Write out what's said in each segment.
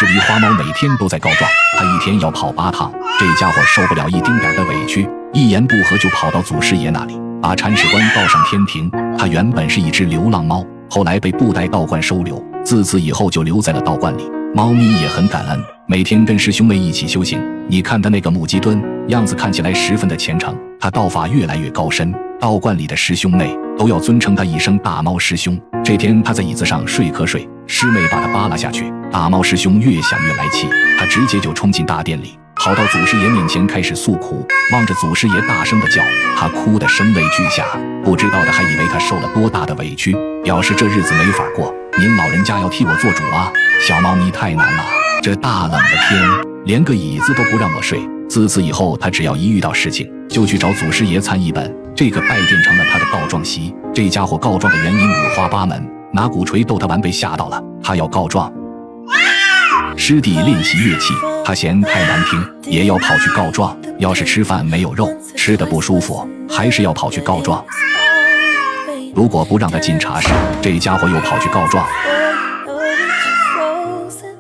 至于花猫每天都在告状，他一天要跑8趟，这家伙受不了一丁点的委屈，一言不合就跑到祖师爷那里，把铲屎官告上天庭。他原本是一只流浪猫，后来被布袋道观收留，自此以后就留在了道观里。猫咪也很感恩，每天跟师兄妹一起修行。你看他那个母鸡墩，样子看起来十分的虔诚，他道法越来越高深，道观里的师兄妹都要尊称他一声大猫师兄。这天他在椅子上睡瞌睡，师妹把他扒拉下去，大猫师兄越想越来气，他直接就冲进大殿里，跑到祖师爷面前开始诉苦，望着祖师爷大声的叫，他哭得声泪俱下，不知道的还以为他受了多大的委屈，表示这日子没法过，您老人家要替我做主啊，小猫咪太难了，这大冷的天连个椅子都不让我睡。自此以后，他只要一遇到事情就去找祖师爷参一本，这个拜殿成了他的告状席。这家伙告状的原因五花八门，拿鼓槌逗他玩被吓到了，他要告状。师弟练习乐器，他嫌太难听，也要跑去告状。要是吃饭没有肉，吃得不舒服，还是要跑去告状。如果不让他进茶室，这家伙又跑去告状。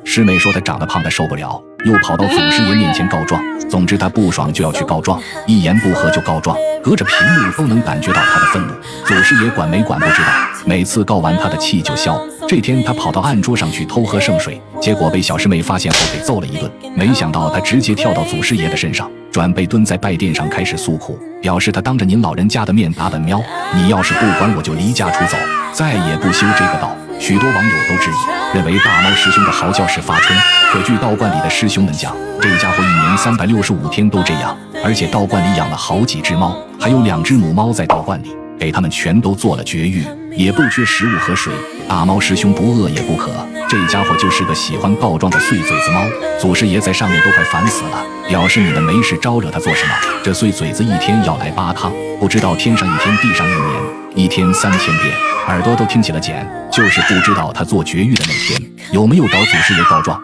师妹说他长得胖的受不了，又跑到祖师爷面前告状。总之他不爽就要去告状，一言不合就告状，隔着屏幕都能感觉到他的愤怒。祖师爷管没管不知道，每次告完他的气就消。这天他跑到案桌上去偷喝圣水，结果被小师妹发现后给揍了一顿。没想到他直接跳到祖师爷的身上，转背蹲在拜殿上开始诉苦，表示他当着您老人家的面打本喵，你要是不管我就离家出走，再也不修这个道。许多网友都质疑，认为大猫师兄的嚎叫是发春。可据道观里的师兄们讲，这家伙一年365天都这样，而且道观里养了好几只猫，还有2只母猫在道观里，给他们全都做了绝育，也不缺食物和水。大猫师兄不饿也不渴，这家伙就是个喜欢告状的碎嘴子猫。祖师爷在上面都快烦死了，表示你们没事招惹他做什么？这碎嘴子一天要来8趟，不知道天上一天地上一年，一天3000遍，耳朵都听起了茧。就是不知道他做绝育的那天有没有找祖师爷告状。